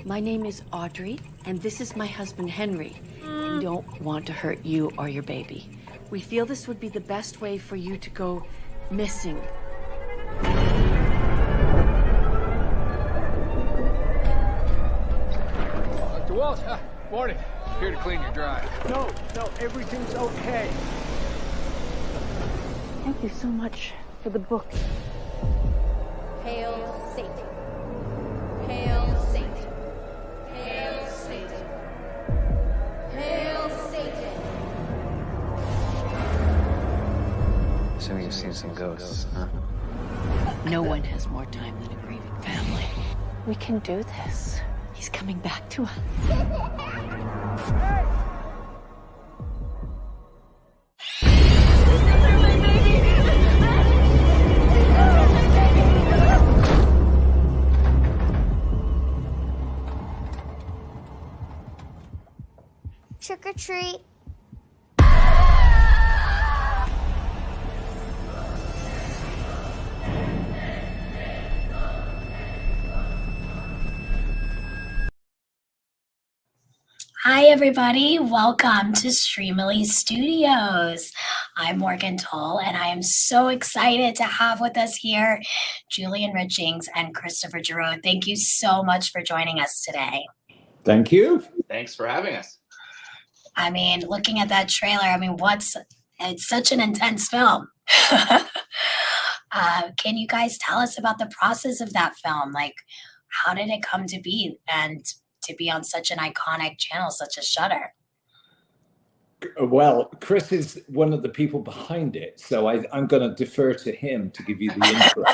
My name is Audrey, and this is my husband, Henry. We don't want to hurt you or your baby. We feel this would be the best way for you to go missing. Dr. Walsh, morning. Here to clean your drive. No, everything's okay. Thank you so much for the book. Hail Satan. Hail Satan. Hail Satan. Hail Satan. Assuming you've seen some ghosts, huh? No one has more time than a grieving family. We can do this. He's coming back to us. Trick or treat. Hi, everybody. Welcome to Streamily Studios. I'm Morgan Toll, and I am so excited to have with us here Julian Richings and Christopher Giroux. Thank you so much for joining us today. Thank you. Thanks for having us. I mean, looking at that trailer, it's such an intense film. Can you guys tell us about the process of that film? Like, how did it come to be and to be on such an iconic channel such as Shudder? Well, Chris is one of the people behind it, so I'm going to defer to him to give you the intro.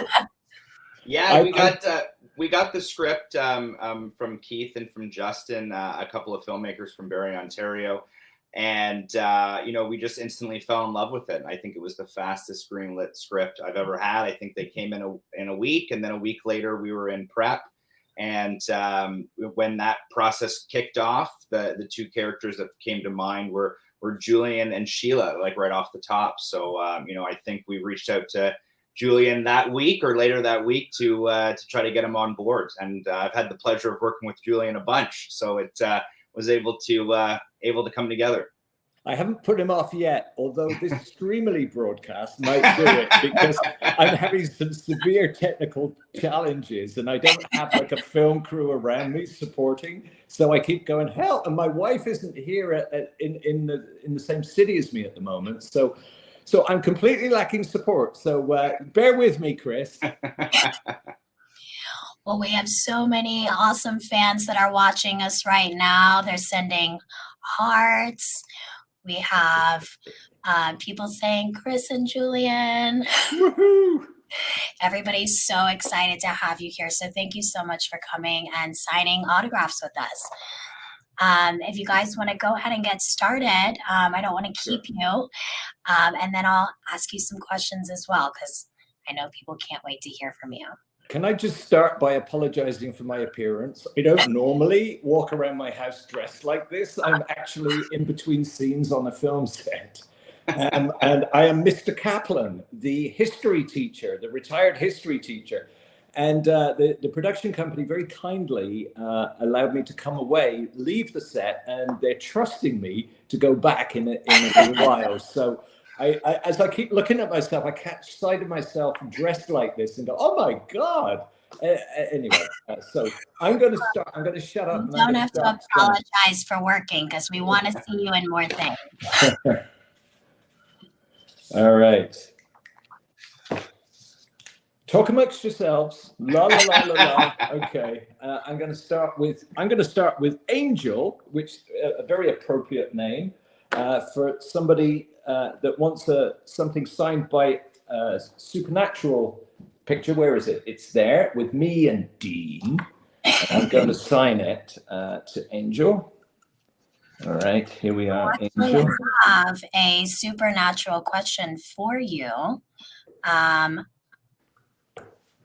Yeah, we got the script from Keith and from Justin, a couple of filmmakers from Barrie, Ontario, and we just instantly fell in love with it. I think it was the fastest greenlit script I've ever had. I think they came in a week, and then a week later we were in prep. And when that process kicked off, the two characters that came to mind were Julian and Sheila, like right off the top. So I think we reached out to Julian that week or later that week to try to get him on board. And I've had the pleasure of working with Julian a bunch, so it was able to come together. I haven't put him off yet, although this Streamily broadcast might do it because I'm having some severe technical challenges and I don't have like a film crew around me supporting. So I keep going, hell, and my wife isn't here in the same city as me at the moment. So I'm completely lacking support. So bear with me, Chris. Well, we have so many awesome fans that are watching us right now. They're sending hearts. We have people saying Chris and Julian. Woohoo! Everybody's so excited to have you here. So thank you so much for coming and signing autographs with us. If you guys want to go ahead and get started, I don't want to keep you. And then I'll ask you some questions as well, because I know people can't wait to hear from you. Can I just start by apologizing for my appearance? I don't normally walk around my house dressed like this. I'm actually in between scenes on a film set. And I am Mr. Kaplan, the history teacher, the retired history teacher. And the production company very kindly allowed me to come away, leave the set, and they're trusting me to go back in a little while. So as I keep looking at myself, I catch sight of myself dressed like this and go, oh my God. Anyway, so I'm going to start. I'm going to shut up. You don't have to apologize for working because we want to see you in more things. All right. Talk amongst yourselves. La la la la la. Okay. I'm going to start with Angel, which a very appropriate name for somebody that wants something signed by a Supernatural picture. Where is it? It's there with me and Dean. I'm going to sign it to Angel. All right, here we are, Angel. I have a Supernatural question for you.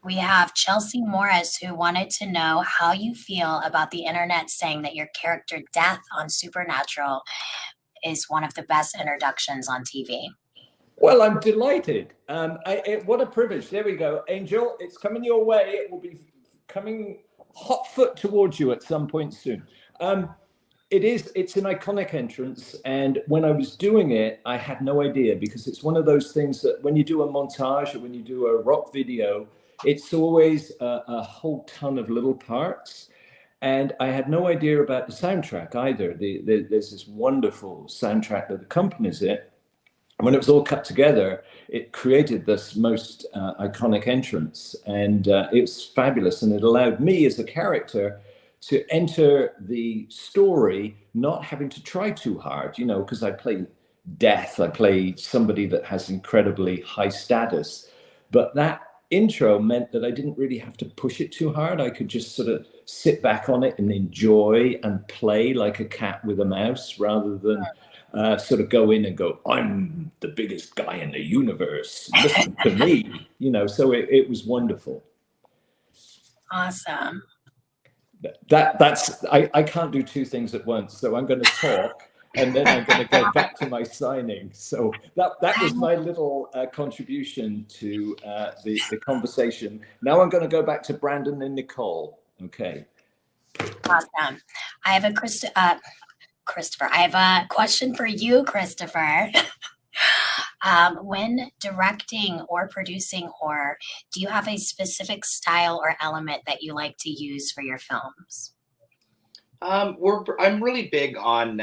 We have Chelsea Morris, who wanted to know how you feel about the internet saying that your character Death on Supernatural is one of the best introductions on TV. Well, I'm delighted. What a privilege. There we go. Angel, it's coming your way. It will be coming hot foot towards you at some point soon. It's an iconic entrance, and when I was doing it, I had no idea, because it's one of those things that when you do a montage or when you do a rock video, it's always a whole ton of little parts. And I had no idea about the soundtrack either. There's this wonderful soundtrack that accompanies it. And when it was all cut together, it created this most iconic entrance. And it was fabulous. And it allowed me as a character to enter the story, not having to try too hard, you know, because I play death. I play somebody that has incredibly high status. But that intro meant that I didn't really have to push it too hard. I could just sort of sit back on it and enjoy and play like a cat with a mouse, rather than sort of go in and go, I'm the biggest guy in the universe, listen to me, you know. So it was wonderful. Awesome. That's I can't do two things at once, so I'm going to talk and then I'm going to go back to my signing. So that was my little contribution to the conversation. Now I'm going to go back to Brandon and Nicole. Okay. Awesome. I have Christopher. I have a question for you, Christopher. When directing or producing horror, do you have a specific style or element that you like to use for your films? I'm really big on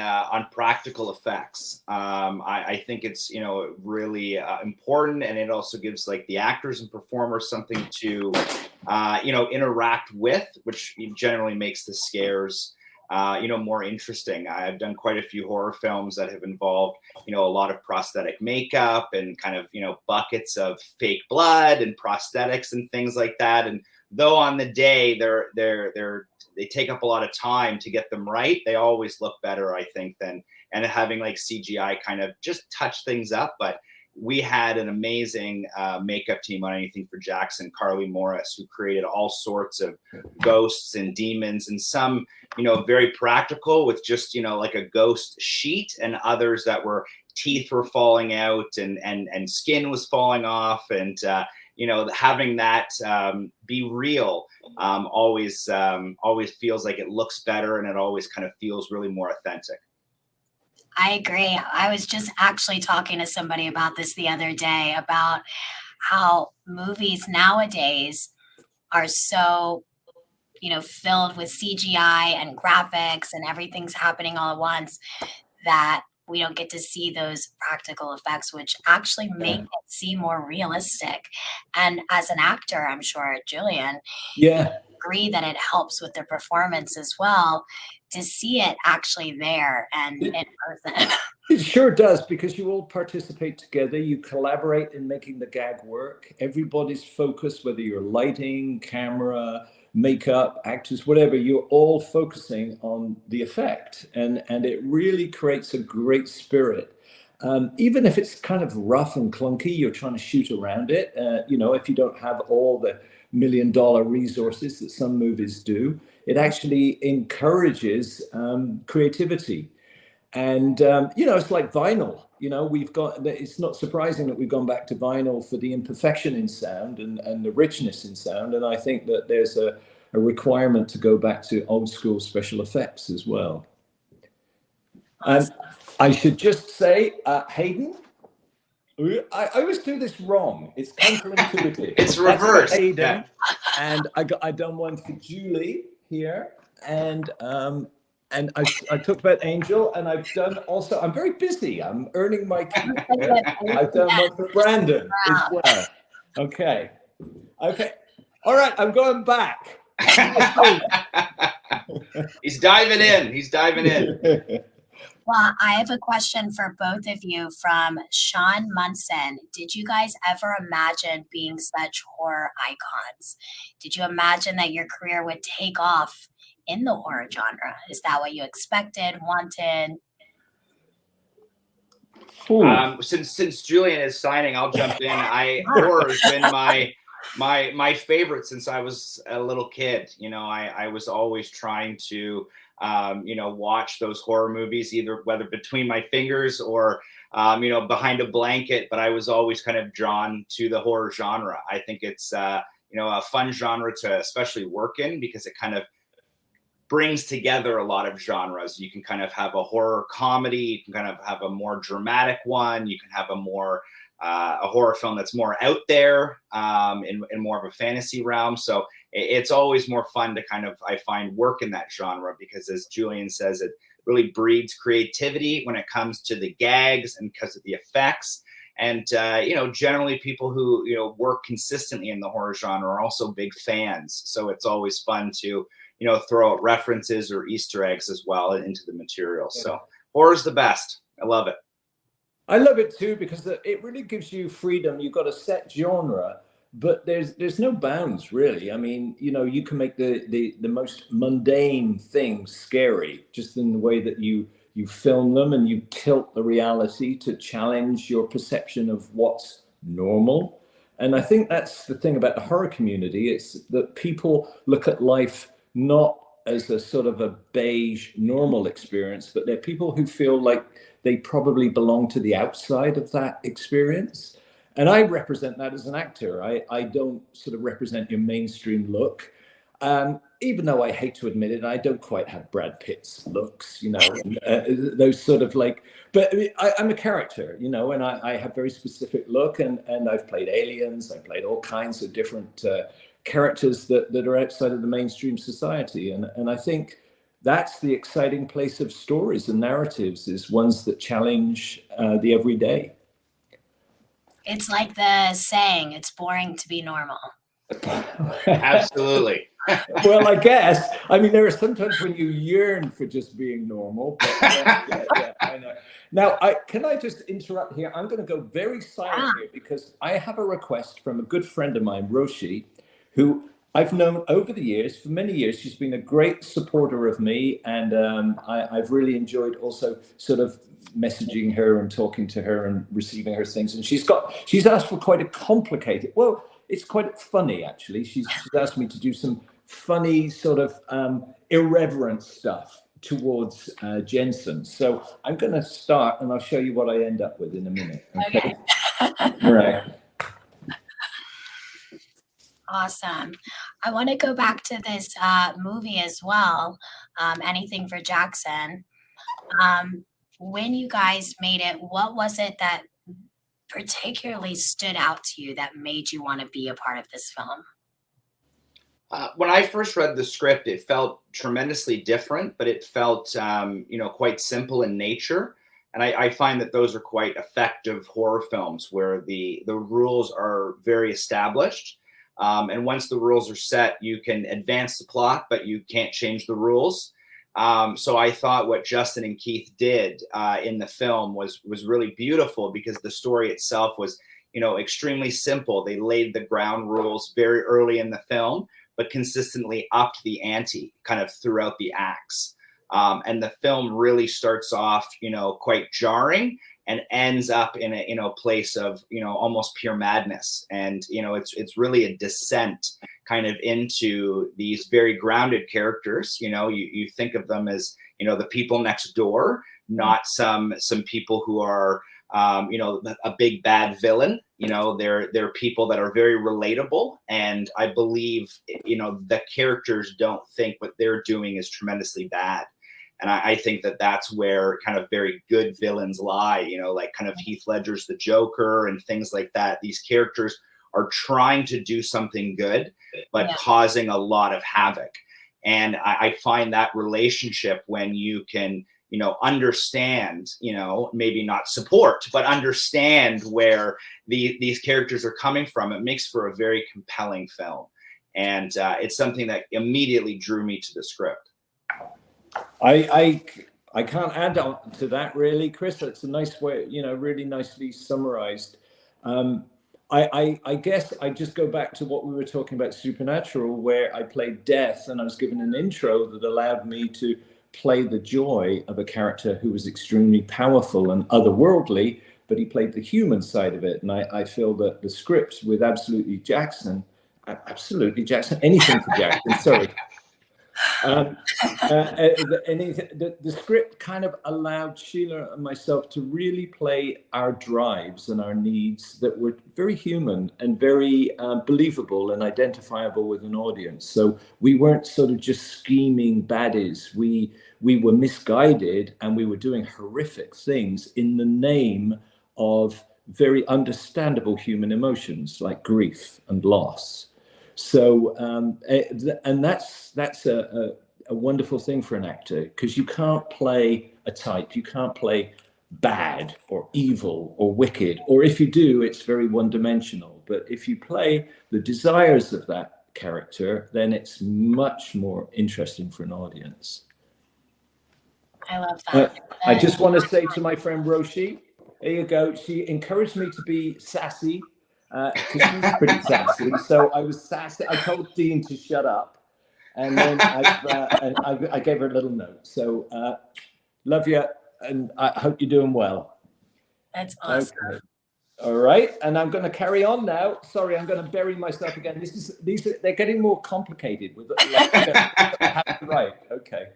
practical effects. I think it's, you know, really important, and it also gives like the actors and performers something to you know, interact with, which generally makes the scares you know, more interesting. I've done quite a few horror films that have involved, you know, a lot of prosthetic makeup and kind of, you know, buckets of fake blood and prosthetics and things like that. And though on the day they take up a lot of time to get them right, they always look better, I think, than having like CGI kind of just touch things up. But we had an amazing makeup team on Anything for Jackson, Carly Morris, who created all sorts of ghosts and demons, and some, you know, very practical with just, you know, like a ghost sheet, and others that were teeth were falling out and skin was falling off. And, you know, having that be real always feels like it looks better, and it always kind of feels really more authentic. I agree. I was just actually talking to somebody about this the other day, about how movies nowadays are so, you know, filled with CGI and graphics and everything's happening all at once, that we don't get to see those practical effects, which actually make it seem more realistic. And as an actor, I'm sure, Julian, Yeah. agree that it helps with the performance as well, to see it actually there and in person. It sure does, because you all participate together. You collaborate in making the gag work. Everybody's focused, whether you're lighting, camera, makeup, actors, whatever, you're all focusing on the effect. And it really creates a great spirit. Even if it's kind of rough and clunky, you're trying to shoot around it. You know, if you don't have all the $1 million resources that some movies do, it actually encourages creativity. And, you know, it's like vinyl. You know, it's not surprising that we've gone back to vinyl for the imperfection in sound and the richness in sound. And I think that there's a requirement to go back to old school special effects as well. And I should just say, Hayden, I always do this wrong. It's counterintuitive. It's reversed. Hayden, Yeah. And I done one for Julie here, and I talked about Angel, and I've done also. I'm very busy. I'm earning my keep. I've done one for Brandon as well. Okay. All right. I'm going back. He's diving in. Well, I have a question for both of you from Sean Munson. Did you guys ever imagine being such horror icons? Did you imagine that your career would take off in the horror genre? Is that what you expected, wanted? Since Julian is signing, I'll jump in. Horror has been my favorite since I was a little kid. You know, I was always trying to you know, watch those horror movies, either whether between my fingers or you know, behind a blanket. But I was always kind of drawn to the horror genre. I think it's a fun genre to especially work in, because it kind of brings together a lot of genres. You can kind of have a horror comedy, you can kind of have a more dramatic one, you can have a horror film that's more out there, in more of a fantasy realm. So it's always more fun to kind of, I find, work in that genre, because as Julian says, it really breeds creativity when it comes to the gags and because of the effects. And, generally people who, work consistently in the horror genre are also big fans. So it's always fun to, throw out references or Easter eggs as well into the material. Yeah. So horror's the best. I love it. I love it too, because it really gives you freedom. You've got a set genre, but there's no bounds, really. I mean, you can make the most mundane things scary, just in the way that you film them, and you tilt the reality to challenge your perception of what's normal. And I think that's the thing about the horror community. It's that people look at life not as a sort of a beige normal experience, but they're people who feel like they probably belong to the outside of that experience. And I represent that as an actor. I don't sort of represent your mainstream look. Even though I hate to admit it, I don't quite have Brad Pitt's looks, those sort of like, but I'm a character, and I have very specific look, and I've played aliens, I played all kinds of different characters that are outside of the mainstream society. And I think that's the exciting place of stories and narratives, is ones that challenge the everyday. It's like the saying, it's boring to be normal. Absolutely. Well, I guess. I mean, there are sometimes when you yearn for just being normal. But yeah, I know. Now, can I just interrupt here? I'm going to go very silent here, because I have a request from a good friend of mine, Roshi, who I've known over the years. For many years, she's been a great supporter of me, and I've really enjoyed also sort of messaging her and talking to her and receiving her things. And she's asked for quite a complicated, well, it's quite funny actually. She's asked me to do some funny sort of irreverent stuff towards Jensen. So I'm going to start, and I'll show you what I end up with in a minute. Okay. Right. Awesome. I want to go back to this movie as well, Anything for Jackson. When you guys made it, what was it that particularly stood out to you that made you want to be a part of this film? When I first read the script, it felt tremendously different, but it felt, quite simple in nature. And I find that those are quite effective horror films, where the rules are very established. And once the rules are set, you can advance the plot, but you can't change the rules. So I thought what Justin and Keith did in the film was really beautiful, because the story itself was, extremely simple. They laid the ground rules very early in the film, but consistently upped the ante kind of throughout the acts. And the film really starts off, quite jarring, and ends up in a place of, almost pure madness. And, it's really a descent kind of into these very grounded characters. You think of them as, the people next door, not some people who are, a big bad villain. They're people that are very relatable. And I believe, the characters don't think what they're doing is tremendously bad. And I think that that's where kind of very good villains lie, like kind of Heath Ledger's the Joker and things like that. These characters are trying to do something good, but causing a lot of havoc. And I find that relationship, when you can, understand, maybe not support, but understand where these characters are coming from, it makes for a very compelling film. And it's something that immediately drew me to the script. I can't add on to that really, Chris. That's a nice way, really nicely summarized. I guess I just go back to what we were talking about Supernatural, where I played Death, and I was given an intro that allowed me to play the joy of a character who was extremely powerful and otherworldly, but he played the human side of it. And I feel that the script with Absolutely Jackson, anything for Jackson, sorry. The script kind of allowed Sheila and myself to really play our drives and our needs that were very human and very believable and identifiable with an audience. So we weren't sort of just scheming baddies. We were misguided, and we were doing horrific things in the name of very understandable human emotions like grief and loss. So, and that's a wonderful thing for an actor, because you can't play a type, you can't play bad or evil or wicked, or if you do, it's very one-dimensional. But if you play the desires of that character, then it's much more interesting for an audience. I love that. I just want to say to my friend Roshi, there you go. She encouraged me to be sassy, because she's pretty sassy. So I was sassy. I told Dean to shut up, and then I gave her a little note. So love you, and I hope you're doing well. That's awesome. Okay. All right, and I'm going to carry on now. Sorry, I'm going to bury myself again. They're getting more complicated with right. Okay.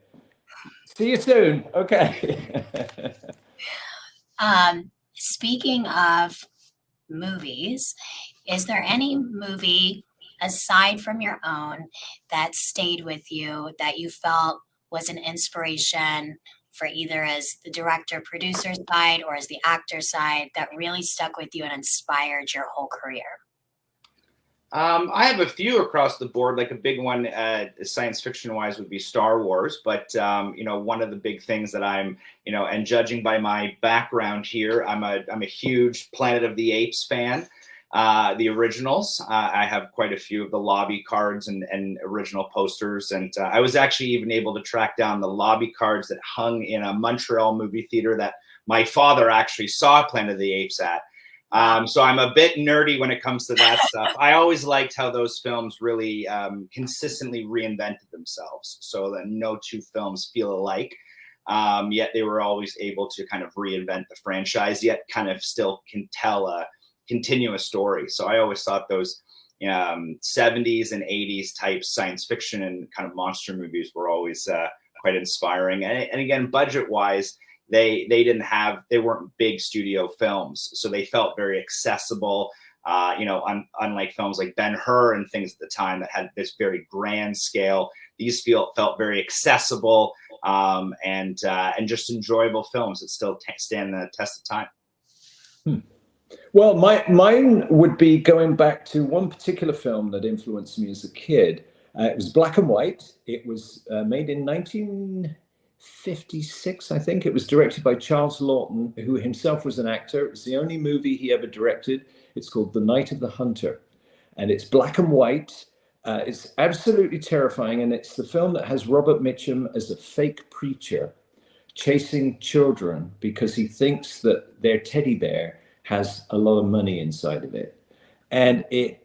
See you soon. Okay. Speaking of movies, is there any movie aside from your own that stayed with you, that you felt was an inspiration for either as the director, producer side, or as the actor side, that really stuck with you and inspired your whole career? I have a few across the board. Like a big one, science fiction wise, would be Star Wars. But one of the big things that I'm, and judging by my background here, I'm a huge Planet of the Apes fan. The originals. I have quite a few of the lobby cards and original posters, and I was actually even able to track down the lobby cards that hung in a Montreal movie theater that my father actually saw Planet of the Apes at. So I'm a bit nerdy when it comes to that stuff. I always liked how those films really consistently reinvented themselves, so that no two films feel alike. Yet they were always able to kind of reinvent the franchise, yet kind of still can tell a continuous story. So I always thought those 70s and 80s type science fiction and kind of monster movies were always quite inspiring. And again, budget wise, they weren't big studio films, so they felt very accessible. Unlike films like Ben-Hur and things at the time that had this very grand scale, these felt very accessible and just enjoyable films that still stand the test of time. Well, mine would be going back to one particular film that influenced me as a kid. It was black and white. It was made in 1956, I think. It was directed by Charles Laughton, who himself was an actor. It was the only movie he ever directed. It's called The Night of the Hunter, and it's black and white. It's absolutely terrifying, and it's the film that has Robert Mitchum as a fake preacher chasing children because he thinks that their teddy bear has a lot of money inside of it, and it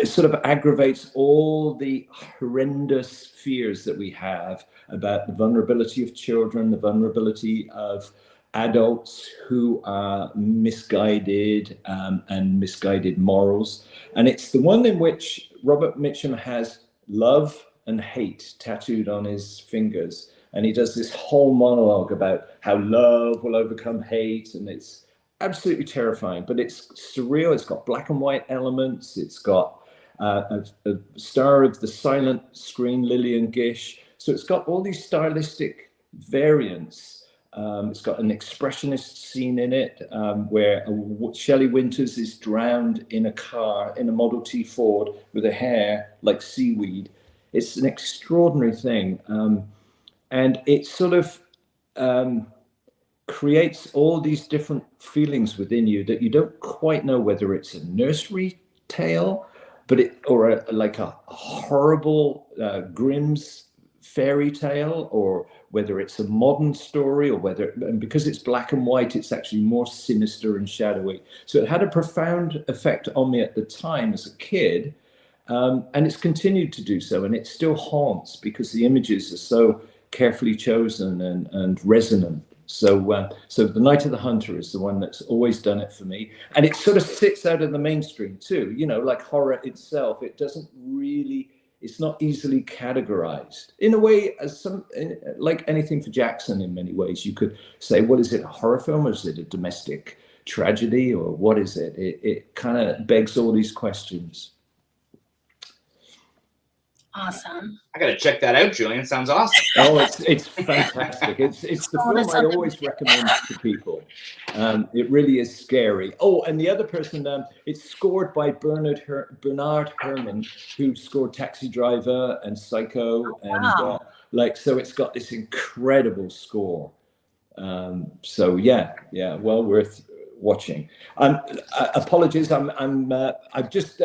sort of aggravates all the horrendous fears that we have about the vulnerability of children, the vulnerability of adults who are misguided and misguided morals. And it's the one in which Robert Mitchum has love and hate tattooed on his fingers, and he does this whole monologue about how love will overcome hate, and it's absolutely terrifying, but it's surreal. It's got black and white elements. It's got a star of the silent screen, Lillian Gish. So it's got all these stylistic variants. It's got an expressionist scene in it where Shelley Winters is drowned in a car, in a Model T Ford, with her hair like seaweed. It's an extraordinary thing. And it sort of creates all these different feelings within you that you don't quite know whether it's a nursery tale, or a horrible Grimm's fairy tale, or whether it's a modern story, or and because it's black and white, it's actually more sinister and shadowy. So it had a profound effect on me at the time as a kid, and it's continued to do so, and it still haunts because the images are so carefully chosen and resonant. So The Night of the Hunter is the one that's always done it for me. And it sort of sits out of the mainstream too, like horror itself. It doesn't really It's not easily categorized. In a way, like anything for Jackson, in many ways, you could say, what is it, a horror film, or is it a domestic tragedy, or what is it? It kind of begs all these questions. Awesome. I got to check that out, Julian. Sounds awesome. Oh, it's fantastic. It's the film I always recommend to people. It really is scary. Oh, and the other person, it's scored by Bernard Herrmann, who scored Taxi Driver and Psycho, and so it's got this incredible score. So yeah, well worth watching. Apologies, I've just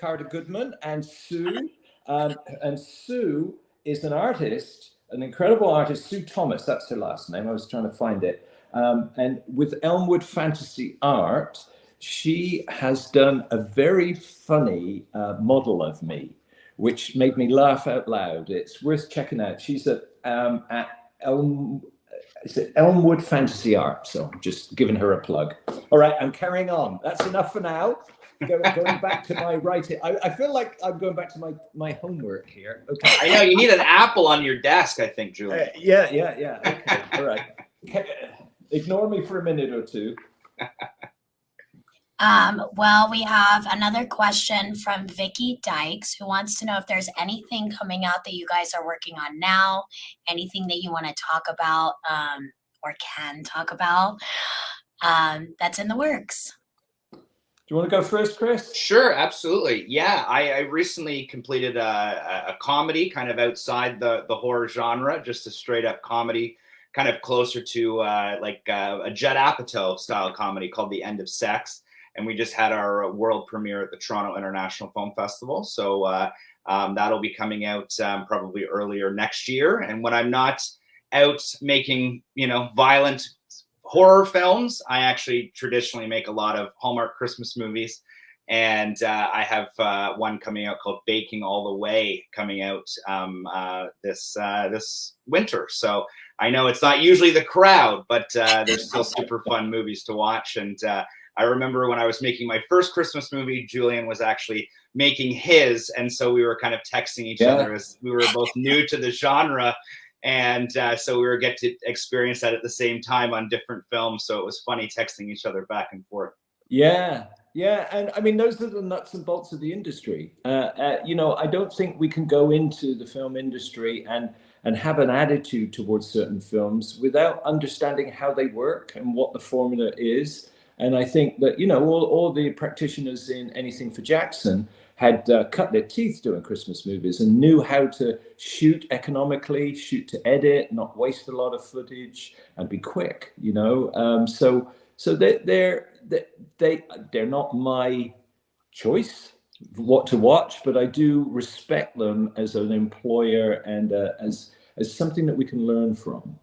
Carter Goodman, and Sue. And Sue is an artist, an incredible artist, Sue Thomas, that's her last name. I was trying to find it. And with Elmwood Fantasy Art, she has done a very funny model of me, which made me laugh out loud. It's worth checking out. She's at Elmwood Fantasy Art. So I'm just giving her a plug. All right, I'm carrying on. That's enough for now. Going back to my writing, I feel like I'm going back to my homework here. Okay. I know you need an apple on your desk, I think, Julian. Yeah. Okay. All right. Ignore me for a minute or two. Well, we have another question from Vicky Dykes, who wants to know if there's anything coming out that you guys are working on now, anything that you want to talk about or can talk about that's in the works. Do you want to go first, Chris? Sure, absolutely. Yeah, I recently completed a comedy kind of outside the horror genre, just a straight up comedy, kind of closer to a Judd Apatow style comedy called The End of Sex. And we just had our world premiere at the Toronto International Film Festival. So that'll be coming out probably earlier next year. And when I'm not out making, violent horror films, I actually traditionally make a lot of Hallmark Christmas movies, and I have one coming out called Baking All the Way coming out this winter. So I know it's not usually the crowd, but there's still super fun movies to watch. And I remember when I was making my first Christmas movie, Julian was actually making his, and so we were kind of texting each other as we were both new to the genre. And so we were get to experience that at the same time on different films. So it was funny texting each other back and forth. Yeah. And I mean, those are the nuts and bolts of the industry. I don't think we can go into the film industry and have an attitude towards certain films without understanding how they work and what the formula is. And I think that, all the practitioners in Anything for Jackson had cut their teeth doing Christmas movies and knew how to shoot economically, shoot to edit, not waste a lot of footage, and be quick. So they're not my choice what to watch, but I do respect them as an employer and as something that we can learn from.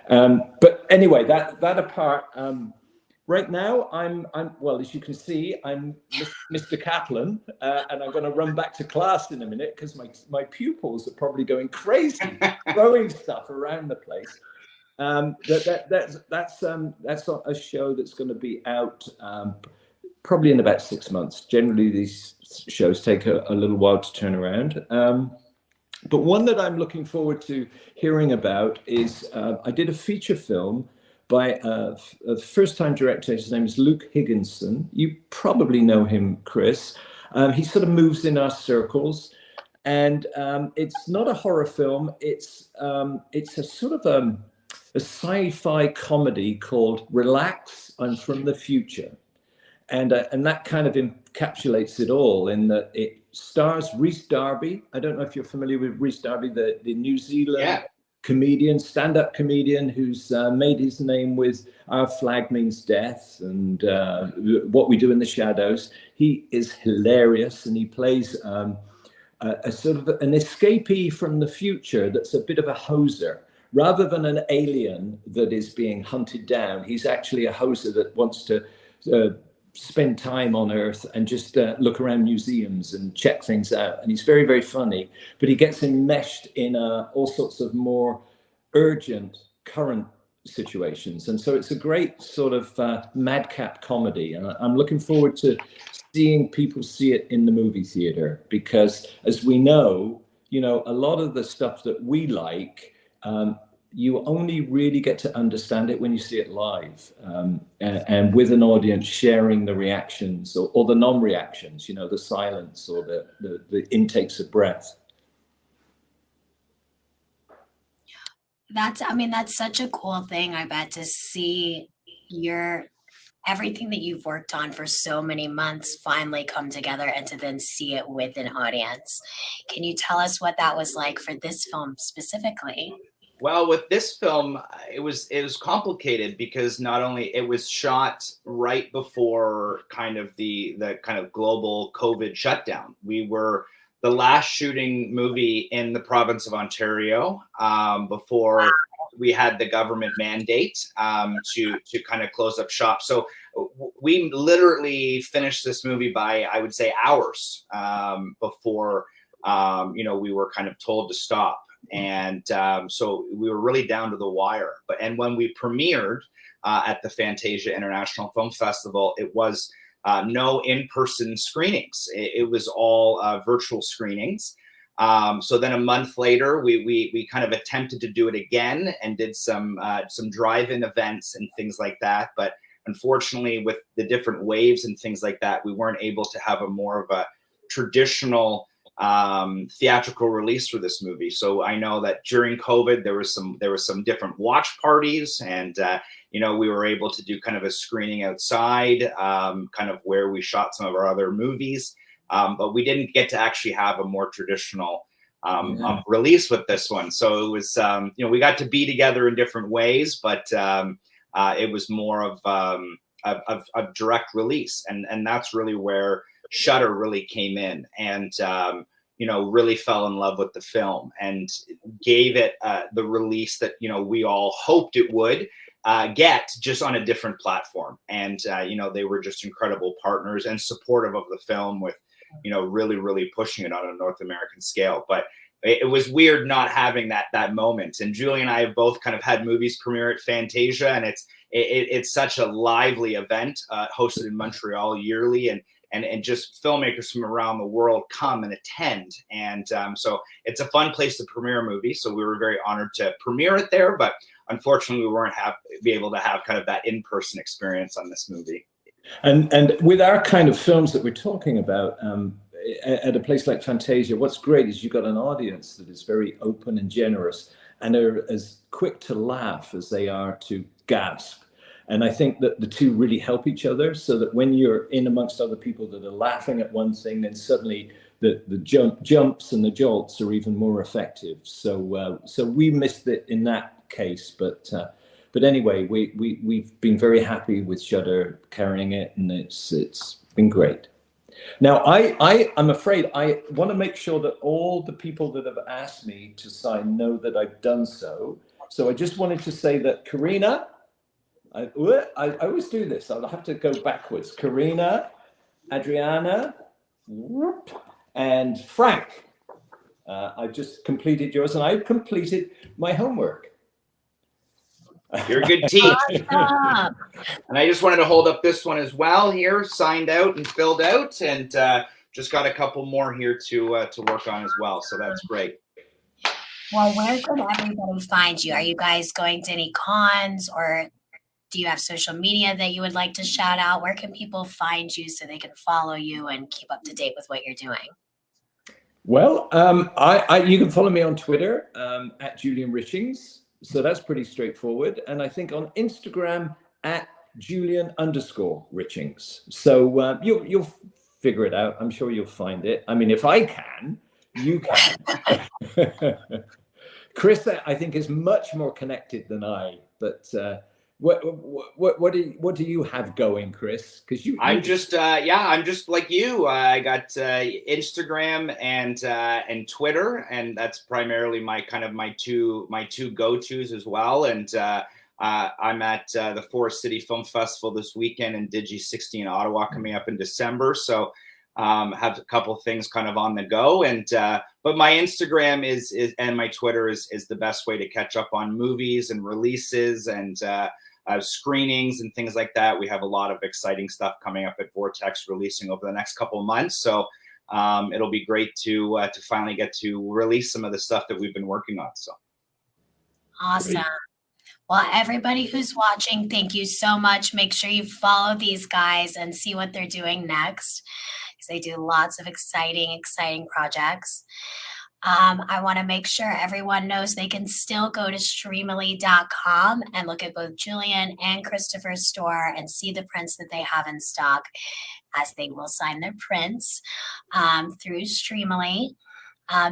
But anyway, that apart. Right now, I'm well, as you can see, I'm Mr. Kaplan, and I'm going to run back to class in a minute because my pupils are probably going crazy, throwing stuff around the place. That's a show that's going to be out probably in about 6 months. Generally, these shows take a little while to turn around. But one that I'm looking forward to hearing about is I did a feature film by a first-time director. His name is Luke Higginson. You probably know him, Chris. He sort of moves in our circles, and it's not a horror film. It's a sort of a sci-fi comedy called Relax, I'm From the Future. And that kind of encapsulates it all in that it stars Rhys Darby. I don't know if you're familiar with Rhys Darby, the New Zealand comedian, stand-up comedian who's made his name with Our Flag Means Death and What We Do in the Shadows. He is hilarious, and he plays a sort of an escapee from the future that's a bit of a hoser. Rather than an alien that is being hunted down, he's actually a hoser that wants to spend time on Earth and just look around museums and check things out. And he's very, very funny, but he gets enmeshed in all sorts of more urgent current situations. And so it's a great sort of madcap comedy. And I'm looking forward to seeing people see it in the movie theater, because as we know, you know, a lot of the stuff that we like, you only really get to understand it when you see it live, and with an audience sharing the reactions or the non-reactions, you know, the silence or the intakes of breath. That's such a cool thing, I bet, to see everything that you've worked on for so many months finally come together and to then see it with an audience. Can you tell us what that was like for this film specifically? Well, with this film, it was complicated because not only it was shot right before kind of the kind of global COVID shutdown. We were the last shooting movie in the province of Ontario before we had the government mandate to kind of close up shop. So we literally finished this movie by, I would say, hours before we were kind of told to stop. And so we were really down to the wire. And when we premiered at the Fantasia International Film Festival, it was no in-person screenings. It was all virtual screenings. So then a month later, we kind of attempted to do it again and did some drive-in events and things like that. But unfortunately, with the different waves and things like that, we weren't able to have a more of a traditional theatrical release for this movie. So I know that during COVID, there was some different watch parties, and we were able to do kind of a screening outside, kind of where we shot some of our other movies. But we didn't get to actually have a more traditional release with this one. So it was, we got to be together in different ways, but it was more of a direct release. And that's really where Shudder really came in and, really fell in love with the film and gave it the release that, we all hoped it would get, just on a different platform. And, they were just incredible partners and supportive of the film with, really, really pushing it on a North American scale. But it was weird not having that moment. And Julian and I have both kind of had movies premiere at Fantasia, and it's such a lively event hosted in Montreal yearly, and just filmmakers from around the world come and attend. And so it's a fun place to premiere a movie. So we were very honored to premiere it there, but unfortunately we weren't be able to have kind of that in-person experience on this movie. And with our kind of films that we're talking about, at a place like Fantasia, what's great is you've got an audience that is very open and generous and are as quick to laugh as they are to gasp. And I think that the two really help each other, so that when you're in amongst other people that are laughing at one thing, then suddenly the jumps and the jolts are even more effective. So we missed it in that case, but anyway, we've been very happy with Shudder carrying it, and it's been great. Now, I'm afraid I want to make sure that all the people that have asked me to sign know that I've done so. So I just wanted to say that Karina, I always do this. I'll have to go backwards. Karina, Adriana, and Frank. I just completed yours, and I've completed my homework. You're a good team. And I just wanted to hold up this one as well here, signed out and filled out, and just got a couple more here to work on as well. So that's great. Well, where can everybody find you? Are you guys going to any cons, or do you have social media that you would like to shout out? Where can people find you so they can follow you and keep up to date with what you're doing? Well, you can follow me on Twitter at Julian Richings. So that's pretty straightforward. And I think on Instagram at Julian_Richings. So you'll figure it out. I'm sure you'll find it. I mean, if I can, you can. Chris, I think, is much more connected than I. But what do you have going, Chris? Because I'm just like you. I got Instagram and Twitter, and that's primarily my two go-tos as well. And I'm at the Forest City Film Festival this weekend, and Digi 60 in Ottawa coming up in December. So have a couple of things kind of on the go. And but my Instagram is and my Twitter is the best way to catch up on movies and releases and screenings and things like that. We have a lot of exciting stuff coming up at Vortex releasing over the next couple of months. So it'll be great to finally get to release some of the stuff that we've been working on. So awesome. Great. Well, everybody who's watching, thank you so much. Make sure you follow these guys and see what they're doing next, because they do lots of exciting projects. I want to make sure everyone knows they can still go to streamily.com and look at both Julian and Christopher's store and see the prints that they have in stock, as they will sign their prints through Streamily.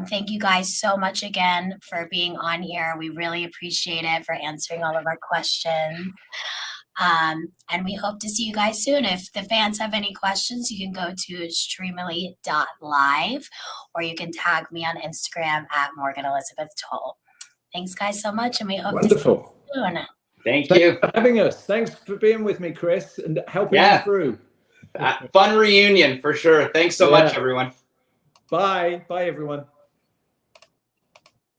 Thank you guys so much again for being on here. We really appreciate it, for answering all of our questions. And we hope to see you guys soon. If the fans have any questions, you can go to streamily.live, or you can tag me on Instagram at Morgan Elizabeth Toll. Thanks guys so much, and we hope to see you soon. Thank Thanks you for having us. Thanks for being with me, Chris, and helping me through. Fun reunion for sure. Thanks so much, everyone. Bye. Bye, everyone.